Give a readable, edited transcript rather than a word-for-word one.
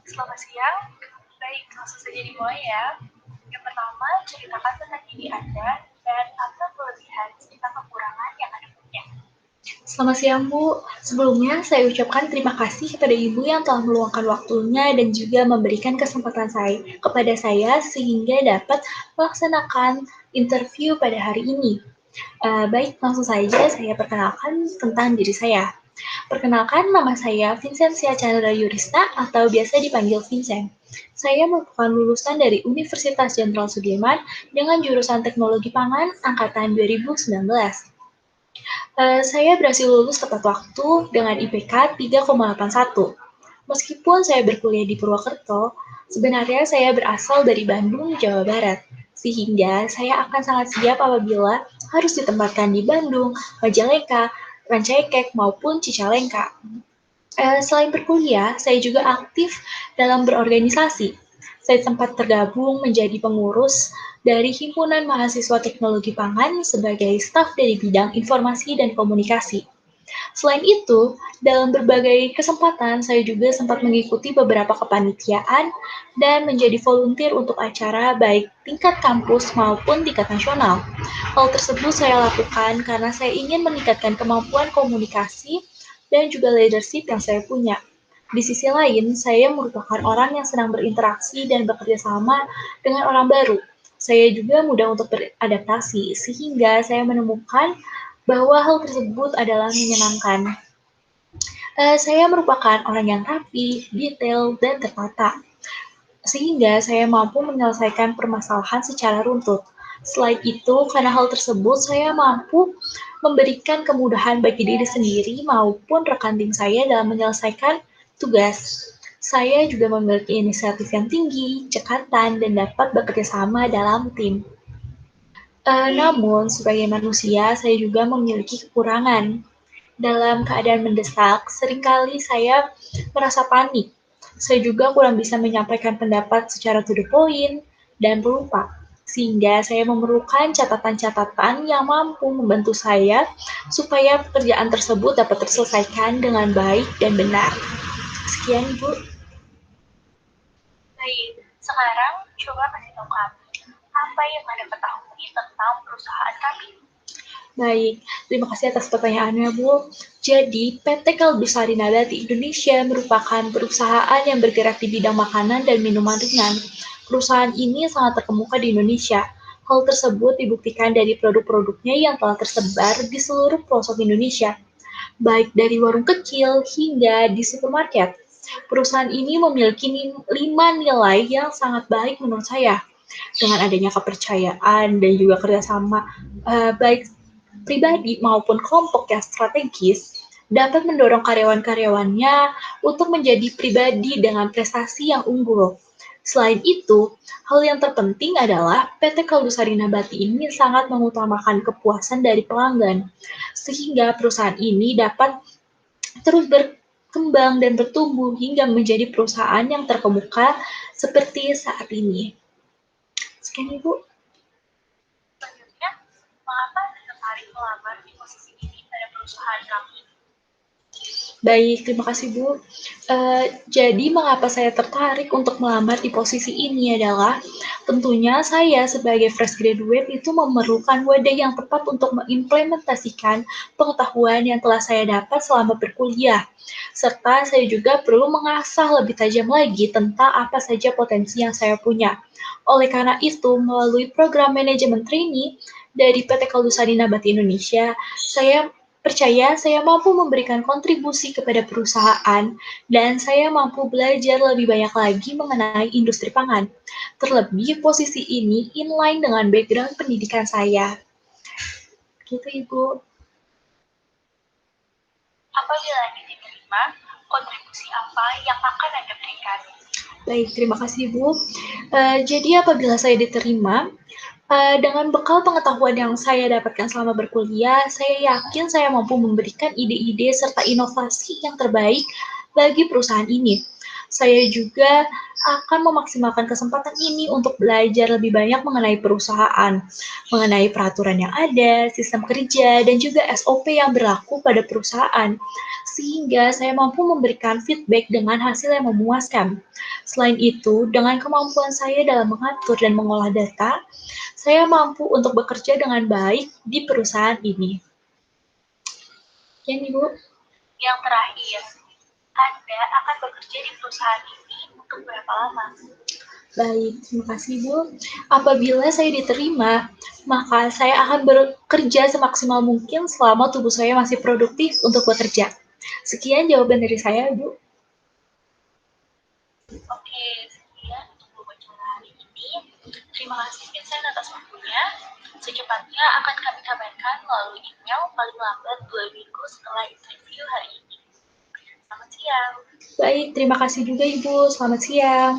Selamat siang. Baik, langsung saja dimulai ya. Yang pertama, ceritakan tentang diri Anda dan apa kelebihan serta kekurangan yang Anda punya. Selamat siang, Bu. Sebelumnya, saya ucapkan terima kasih kepada Ibu yang telah meluangkan waktunya dan juga memberikan kesempatan kepada saya sehingga dapat melaksanakan interview pada hari ini. Baik, langsung saja saya perkenalkan tentang diri saya. Perkenalkan, nama saya Vincentia Chandra Yurista atau biasa dipanggil Vincent. Saya merupakan lulusan dari Universitas Jenderal Sudirman dengan jurusan Teknologi Pangan angkatan 2019. Saya berhasil lulus tepat waktu dengan IPK 3,81. Meskipun saya berkuliah di Purwokerto, sebenarnya saya berasal dari Bandung, Jawa Barat. Sehingga saya akan sangat siap apabila harus ditempatkan di Bandung, Majalengka, Rancaikek, maupun Cicalengka. Selain berkuliah, saya juga aktif dalam berorganisasi. Saya sempat tergabung menjadi pengurus dari Himpunan Mahasiswa Teknologi Pangan sebagai staf dari bidang informasi dan komunikasi. Selain itu, dalam berbagai kesempatan saya juga sempat mengikuti beberapa kepanitiaan dan menjadi volunteer untuk acara baik tingkat kampus maupun tingkat nasional. Hal tersebut saya lakukan karena saya ingin meningkatkan kemampuan komunikasi dan juga leadership yang saya punya. Di sisi lain, saya merupakan orang yang senang berinteraksi dan bekerja sama dengan orang baru. Saya juga mudah untuk beradaptasi, sehingga saya menemukan bahwa hal tersebut adalah menyenangkan. Saya merupakan orang yang rapi, detail, dan tertata, sehingga saya mampu menyelesaikan permasalahan secara runtut. Selain itu, karena hal tersebut, saya mampu memberikan kemudahan bagi diri sendiri maupun rekan tim saya dalam menyelesaikan tugas. Saya juga memiliki inisiatif yang tinggi, cekatan, dan dapat bekerja sama dalam tim. Namun, sebagai manusia, saya juga memiliki kekurangan. Dalam keadaan mendesak, seringkali saya merasa panik. Saya juga kurang bisa menyampaikan pendapat secara to the point dan pelupa, sehingga saya memerlukan catatan-catatan yang mampu membantu saya supaya pekerjaan tersebut dapat terselesaikan dengan baik dan benar. Sekian, Ibu. Baik, sekarang coba kasih tahu kami apa yang Anda ketahui tentang perusahaan kami. Baik, terima kasih atas pertanyaannya, Bu. Jadi, PT Kalbu Sari Nabati Indonesia merupakan perusahaan yang bergerak di bidang makanan dan minuman ringan. Perusahaan ini sangat terkemuka di Indonesia. Hal tersebut dibuktikan dari produk-produknya yang telah tersebar di seluruh pelosok Indonesia, baik dari warung kecil hingga di supermarket. Perusahaan ini memiliki 5 nilai yang sangat baik menurut saya. Dengan adanya kepercayaan dan juga kerjasama baik pribadi maupun kelompok yang strategis, dapat mendorong karyawan-karyawannya untuk menjadi pribadi dengan prestasi yang unggul. Selain itu, hal yang terpenting adalah PT Kaldu Sari Nabati ini sangat mengutamakan kepuasan dari pelanggan, sehingga perusahaan ini dapat terus berkembang dan bertumbuh hingga menjadi perusahaan yang terkemuka seperti saat ini. Sekian, Ibu. Selanjutnya, mengapa Anda tertarik melamar di posisi ini pada perusahaan kami? Baik, terima kasih Bu. Jadi mengapa saya tertarik untuk melamar di posisi ini adalah tentunya saya sebagai fresh graduate itu memerlukan wadah yang tepat untuk mengimplementasikan pengetahuan yang telah saya dapat selama berkuliah. Serta saya juga perlu mengasah lebih tajam lagi tentang apa saja potensi yang saya punya. Oleh karena itu, melalui program manajemen trainee dari PT Kaldu-Sari Nabati Indonesia, saya percaya saya mampu memberikan kontribusi kepada perusahaan dan saya mampu belajar lebih banyak lagi mengenai industri pangan. Terlebih posisi ini inline dengan background pendidikan saya. Gitu, Ibu. Apabila diterima, kontribusi apa yang akan Anda berikan? Baik, terima kasih, Bu. Jadi apabila saya diterima, dengan bekal pengetahuan yang saya dapatkan selama berkuliah, saya yakin saya mampu memberikan ide-ide serta inovasi yang terbaik bagi perusahaan ini. Saya juga akan memaksimalkan kesempatan ini untuk belajar lebih banyak mengenai perusahaan, mengenai peraturan yang ada, sistem kerja, dan juga SOP yang berlaku pada perusahaan, sehingga saya mampu memberikan feedback dengan hasil yang memuaskan. Selain itu, dengan kemampuan saya dalam mengatur dan mengolah data, saya mampu untuk bekerja dengan baik di perusahaan ini. Sekian, Ibu. Yang terakhir, Anda akan bekerja di perusahaan ini untuk berapa lama? Baik, terima kasih Bu. Apabila saya diterima, maka saya akan bekerja semaksimal mungkin selama tubuh saya masih produktif untuk bekerja. Sekian jawaban dari saya, Bu. Oke, sekian untuk wawancara hari ini. Terima kasih Vincent atas waktunya. Secepatnya akan kami kabarkan melalui email paling lambat 2 minggu setelah interview hari ini. Selamat siang. Baik, terima kasih juga Ibu. Selamat siang.